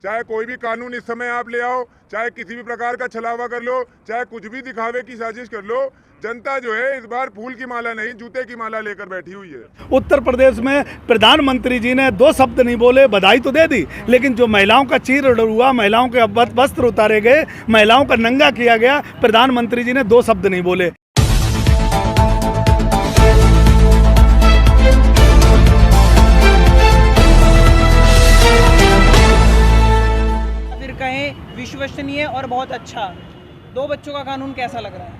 चाहे कोई भी कानून इस समय आप ले आओ, चाहे किसी भी प्रकार का छलावा कर लो, चाहे कुछ भी दिखावे की साजिश कर लो, जनता जो है इस बार फूल की माला नहीं जूते की माला लेकर बैठी हुई है। उत्तर प्रदेश में प्रधानमंत्री जी ने 2 शब्द नहीं बोले, बधाई तो दे दी, लेकिन जो महिलाओं का चीर हुआ, महिलाओं के वस्त्र उतारे गए, महिलाओं का नंगा किया गया, प्रधानमंत्री जी ने 2 शब्द नहीं बोले। कहें विश्वसनीय और बहुत अच्छा। 2 बच्चों का कानून कैसा लग रहा है?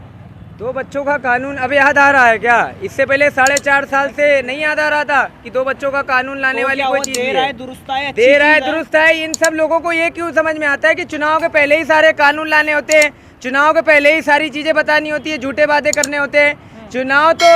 2 बच्चों का कानून अब याद आ रहा है क्या? इससे पहले 4.5 साल से नहीं याद आ रहा था कि 2 बच्चों का कानून लाने तो वाली कोई चीज दे रहा है, दुरुस्त है, दे रहा है, दुरुस्त है। इन सब लोगों को ये क्यों समझ में आता है कि चुनाव के पहले ही सारे कानून लाने होते हैं, चुनाव के पहले ही सारी चीजें बतानी होती है, झूठे वादे करने होते हैं। चुनाव तो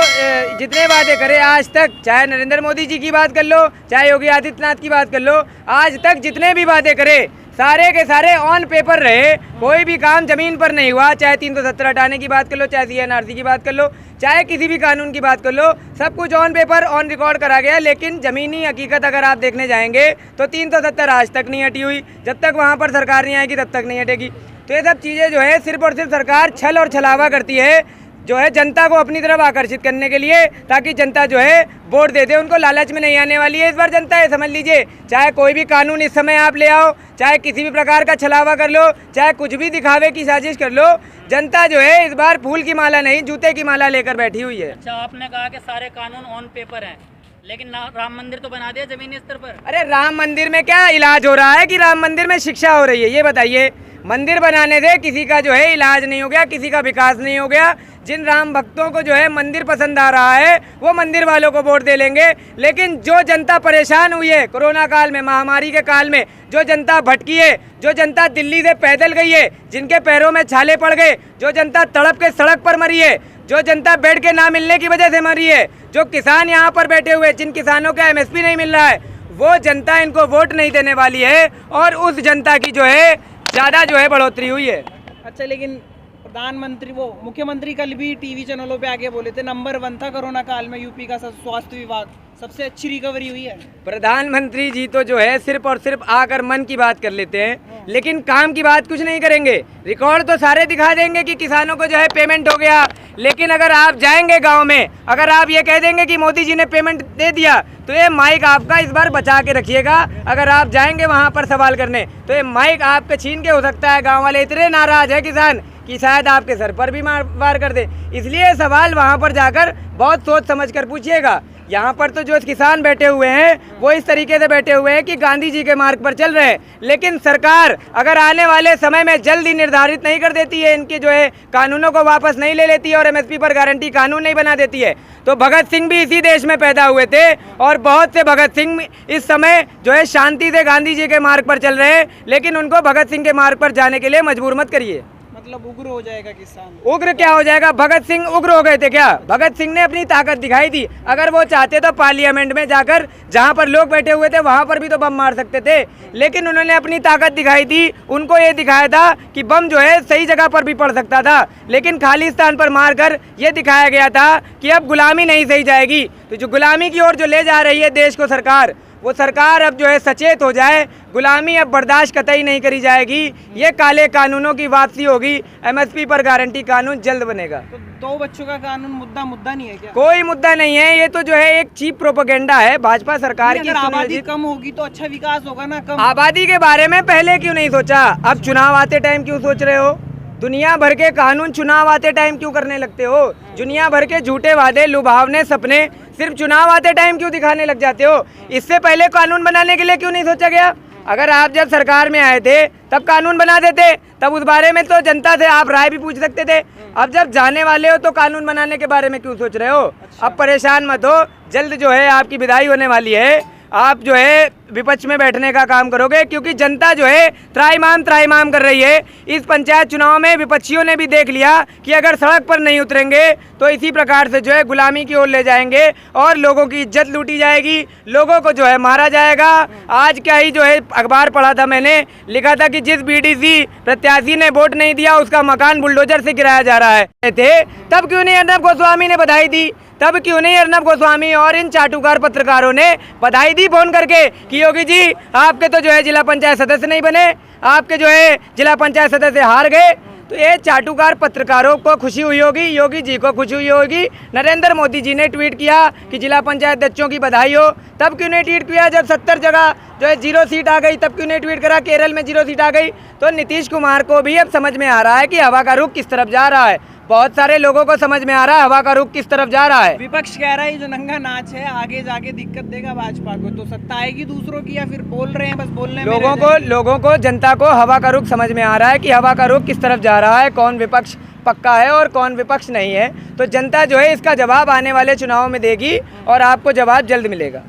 जितने वादे करे आज तक, चाहे नरेंद्र मोदी जी की बात कर लो, चाहे योगी आदित्यनाथ की बात कर लो, आज तक जितने भी वादे करे सारे के सारे ऑन पेपर रहे, कोई भी काम जमीन पर नहीं हुआ। चाहे 370 हटाने की बात कर लो, चाहे CNRC की बात कर लो, चाहे किसी भी कानून की बात कर लो, सब कुछ ऑन पेपर ऑन रिकॉर्ड करा गया। लेकिन ज़मीनी हकीकत अगर आप देखने जाएंगे तो 370 आज तक नहीं हटी हुई। जब तक वहाँ पर सरकार नहीं आएगी तब तक नहीं हटेगी। तो ये सब चीज़ें जो है सिर्फ और सिर्फ सरकार छल और छलावा करती है, जो है जनता को अपनी तरफ आकर्षित करने के लिए, ताकि जनता जो है वोट दे दे। उनको लालच में नहीं आने वाली है इस बार जनता, है समझ लीजिए। चाहे कोई भी कानून इस समय आप ले आओ, चाहे किसी भी प्रकार का छलावा कर लो, चाहे कुछ भी दिखावे की साजिश कर लो, जनता जो है इस बार फूल की माला नहीं जूते की माला लेकर बैठी हुई है। अच्छा, आपने कहा कि सारे कानून ऑन पेपर हैं, लेकिन राम मंदिर तो बना दिया जमीनी स्तर पर। अरे राम मंदिर में क्या इलाज हो रहा है कि राम मंदिर में शिक्षा हो रही है? ये बताइए। मंदिर बनाने से किसी का जो है इलाज नहीं हो गया, किसी का विकास नहीं हो गया। जिन राम भक्तों को जो है मंदिर पसंद आ रहा है वो मंदिर वालों को वोट दे लेंगे, लेकिन जो जनता परेशान हुई है कोरोना काल में, महामारी के काल में, जो जनता भटकी है, जो जनता दिल्ली से पैदल गई है, जिनके पैरों में छाले पड़ गए, जो जनता तड़प के सड़क पर मरी है, जो जनता बेड के ना मिलने की वजह से मरी है, जो किसान यहाँ पर बैठे हुए, जिन किसानों का MSP नहीं मिल रहा है, वो जनता इनको वोट नहीं देने वाली है। और उस जनता की जो है ज़्यादा जो है बढ़ोतरी हुई है। अच्छा, लेकिन प्रधानमंत्री वो मुख्यमंत्री कल भी टीवी चैनलों पे आके बोले थे नंबर 1 था कोरोना काल में यूपी का स्वास्थ्य विभाग, सबसे अच्छी रिकवरी हुई है। प्रधानमंत्री जी तो जो है सिर्फ और सिर्फ आकर मन की बात कर लेते हैं, लेकिन काम की बात कुछ नहीं करेंगे। रिकॉर्ड तो सारे दिखा देंगे कि किसानों को जो है पेमेंट हो गया, लेकिन अगर आप जाएंगे गांव में, अगर आप ये कह देंगे कि मोदी जी ने पेमेंट दे दिया, तो ये माइक आपका इस बार बचा के रखिएगा। अगर आप जाएंगे वहां पर सवाल करने तो ये माइक आपके छीन के हो सकता है। गाँव वाले इतने नाराज है किसान कि शायद आपके सर पर भी वार कर दे। इसलिए सवाल वहां पर जाकर बहुत सोच समझ कर पूछिएगा। यहाँ पर तो जो किसान बैठे हुए हैं वो इस तरीके से बैठे हुए हैं कि गांधी जी के मार्ग पर चल रहे हैं, लेकिन सरकार अगर आने वाले समय में जल्दी निर्धारित नहीं कर देती है, इनके जो है कानूनों को वापस नहीं ले लेती है और MSP पर गारंटी कानून नहीं बना देती है, तो भगत सिंह भी इसी देश में पैदा हुए थे और बहुत से भगत सिंह इस समय जो है शांति से गांधी जी के मार्ग पर चल रहे हैं, लेकिन उनको भगत सिंह के मार्ग पर जाने के लिए मजबूर मत करिए। मतलब उग्र हो जाएगा किसान? उग्र क्या हो जाएगा? भगत सिंह उग्र हो गए थे क्या? भगत सिंह ने अपनी ताकत दिखाई थी। अगर वो चाहते तो पार्लियामेंट में जाकर जहां पर लोग बैठे हुए थे वहां पर भी तो बम मार सकते थे, लेकिन उन्होंने अपनी ताकत दिखाई थी। उनको ये दिखाया था कि बम जो है सही जगह पर भी पड़ सकता था, लेकिन खाली स्थान पर मारकर ये दिखाया गया था कि अब गुलामी नहीं सही जाएगी। तो जो गुलामी की ओर जो ले जा रही है देश को सरकार, वो सरकार अब जो है सचेत हो जाए। गुलामी अब बर्दाश्त कतई नहीं करी जाएगी। ये काले कानूनों की वापसी होगी। MSP पर गारंटी कानून जल्द बनेगा। तो 2 बच्चों का कानून मुद्दा नहीं है क्या? कोई मुद्दा नहीं है, ये तो जो है एक चीप प्रोपेगेंडा है भाजपा सरकार की। अगर आबादी कम होगी तो अच्छा विकास होगा ना। कम आबादी के बारे में पहले क्यों नहीं सोचा? अब चुनाव आते टाइम क्यों सोच रहे हो? दुनिया भर के कानून चुनाव आते टाइम क्यों करने लगते हो? दुनिया भर के झूठे वादे, लुभावने सपने सिर्फ चुनाव आते टाइम क्यों दिखाने लग जाते हो? इससे पहले कानून बनाने के लिए क्यों नहीं सोचा गया? अगर आप जब सरकार में आए थे तब कानून बना देते, तब उस बारे में तो जनता से आप राय भी पूछ सकते थे। अब जब जाने वाले हो तो कानून बनाने के बारे में क्यों सोच रहे हो? अब परेशान मत हो, जल्द जो है आपकी विदाई होने वाली है। आप जो है विपक्ष में बैठने का काम करोगे, क्योंकि जनता जो है त्राहिमाम कर रही है। इस पंचायत चुनाव में विपक्षियों ने भी देख लिया कि अगर सड़क पर नहीं उतरेंगे तो इसी प्रकार से जो है गुलामी की ओर ले जाएंगे और लोगों की इज्जत लूटी जाएगी, लोगों को जो है मारा जाएगा। आज क्या ही जो है अखबार पढ़ा था मैंने, लिखा था कि जिस BDC प्रत्याशी ने वोट नहीं दिया उसका मकान बुलडोजर से गिराया जा रहा है। थे तब क्यों नहीं अर्नब गोस्वामी ने बधाई दी? तब क्यों नहीं अर्नब गोस्वामी और इन चाटुकार पत्रकारों ने बधाई दी फोन करके कि योगी जी आपके तो जो है जिला पंचायत सदस्य नहीं बने, आपके जो है जिला पंचायत सदस्य हार गए। तो ये चाटुकार पत्रकारों को खुशी हुई होगी, योगी जी को खुशी हुई होगी। नरेंद्र मोदी जी ने ट्वीट किया कि जिला पंचायत अध्यक्षों की बधाई हो, तब क्यों नहीं ट्वीट किया जब 70 जगह जो है 0 सीट आ गई, तब क्यों नहीं ट्वीट करा केरल में 0 सीट आ गई। तो नीतीश कुमार को भी अब समझ में आ रहा है कि हवा का रुख किस तरफ जा रहा है, बहुत सारे लोगों को समझ में आ रहा है हवा का रुख किस तरफ जा रहा है। विपक्ष कह रहा है जो नंगा नाच है आगे जाके दिक्कत देगा भाजपा को, तो सत्ता आएगी दूसरों की या फिर बोल रहे हैं बस बोलने में लोगों को जनता को हवा का रुख समझ में आ रहा है कि हवा का रुख किस तरफ जा रहा है, कौन विपक्ष पक्का है और कौन विपक्ष नहीं है। तो जनता जो है इसका जवाब आने वाले चुनाव में देगी और आपको जवाब जल्द मिलेगा।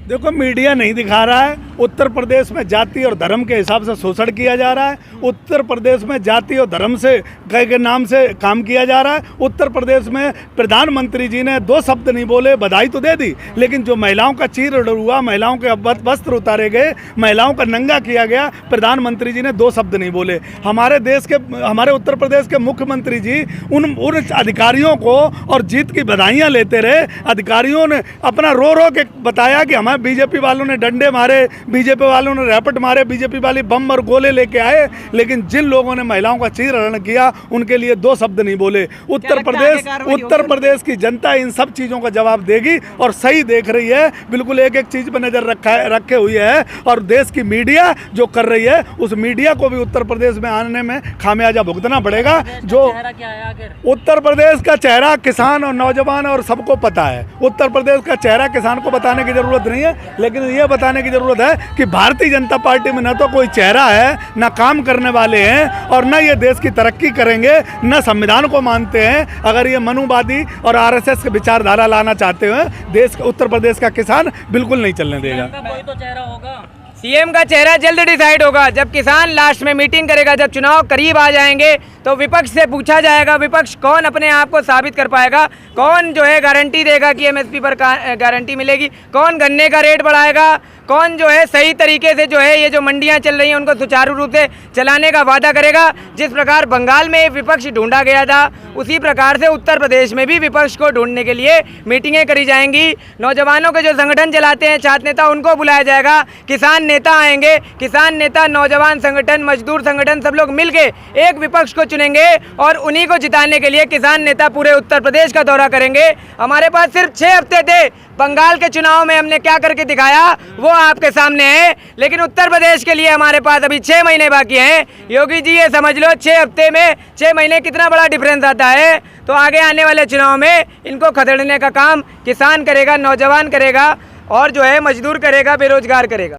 देखो, मीडिया नहीं दिखा रहा है उत्तर प्रदेश में जाति और धर्म के हिसाब से शोषण किया जा रहा है, उत्तर प्रदेश में जाति और धर्म से के नाम से काम किया जा रहा है। उत्तर प्रदेश में प्रधानमंत्री जी ने 2 शब्द नहीं बोले, बधाई तो दे दी, लेकिन जो महिलाओं का चीर हुआ, महिलाओं के वस्त्र उतारे गए, महिलाओं का नंगा किया गया, प्रधानमंत्री जी ने 2 शब्द नहीं बोले। हमारे उत्तर प्रदेश के मुख्यमंत्री जी उन अधिकारियों को और जीत की बधाइयाँ लेते रहे। अधिकारियों ने अपना रो रो के बताया कि हमारे बीजेपी वालों ने डंडे मारे, बीजेपी वालों ने रैपट मारे, बीजेपी वाले बम और गोले लेके आए, लेकिन जिन लोगों ने महिलाओं का चीरहरण किया उनके लिए 2 शब्द नहीं बोले। उत्तर प्रदेश की जनता इन सब चीज़ों का जवाब देगी और सही देख रही है, बिल्कुल एक एक चीज़ पर नज़र रखे हुई है। और देश की मीडिया जो कर रही है उस मीडिया को भी उत्तर प्रदेश में आने में खामियाजा भुगतना पड़ेगा। जो उत्तर प्रदेश का चेहरा किसान और नौजवान और सबको पता है, उत्तर प्रदेश का चेहरा किसान को बताने की जरूरत नहीं है, लेकिन ये बताने की जरूरत है कि भारतीय जनता पार्टी में न तो कोई चेहरा है, न काम करने वाले हैं और न ये देश की तरक्की करेंगे, न संविधान को मानते हैं। अगर ये मनुवादी और आरएसएस के विचारधारा लाना चाहते हैं, उत्तर प्रदेश का किसान बिल्कुल नहीं चलने देगा। कोई तो चेहरा होगा, सीएम का चेहरा जल्द डिसाइड होगा। जब किसान लास्ट में मीटिंग करेगा, जब चुनाव करीब आ जाएंगे, तो विपक्ष से पूछा जाएगा विपक्ष कौन अपने आप को साबित कर पाएगा, कौन जो है गारंटी देगा कि एमएसपी पर गारंटी मिलेगी, कौन गन्ने का रेट बढ़ाएगा, कौन जो है सही तरीके से जो है ये जो मंडियां चल रही हैं उनको सुचारू रूप से चलाने का वादा करेगा। जिस प्रकार बंगाल में विपक्ष ढूंढा गया था, उसी प्रकार से उत्तर प्रदेश में भी विपक्ष को ढूंढने के लिए मीटिंगें करी जाएंगी। नौजवानों के जो संगठन चलाते हैं छात्र नेता, उनको बुलाया जाएगा, किसान नेता आएंगे, किसान नेता, नौजवान संगठन, मजदूर संगठन, सब लोग मिलके एक विपक्ष को चुनेंगे और उन्हीं को जिताने के लिए किसान नेता पूरे उत्तर प्रदेश का दौरा करेंगे। हमारे पास सिर्फ 6 हफ्ते थे, बंगाल के चुनाव में हमने क्या करके दिखाया वो आपके सामने है, लेकिन उत्तर प्रदेश के लिए हमारे पास अभी 6 महीने बाकी हैं। योगी जी ये समझ लो 6 हफ्ते में 6 महीने कितना बड़ा डिफरेंस आता है। तो आगे आने वाले चुनाव में इनको खदेड़ने का काम किसान करेगा, नौजवान करेगा और जो है मजदूर करेगा, बेरोजगार करेगा।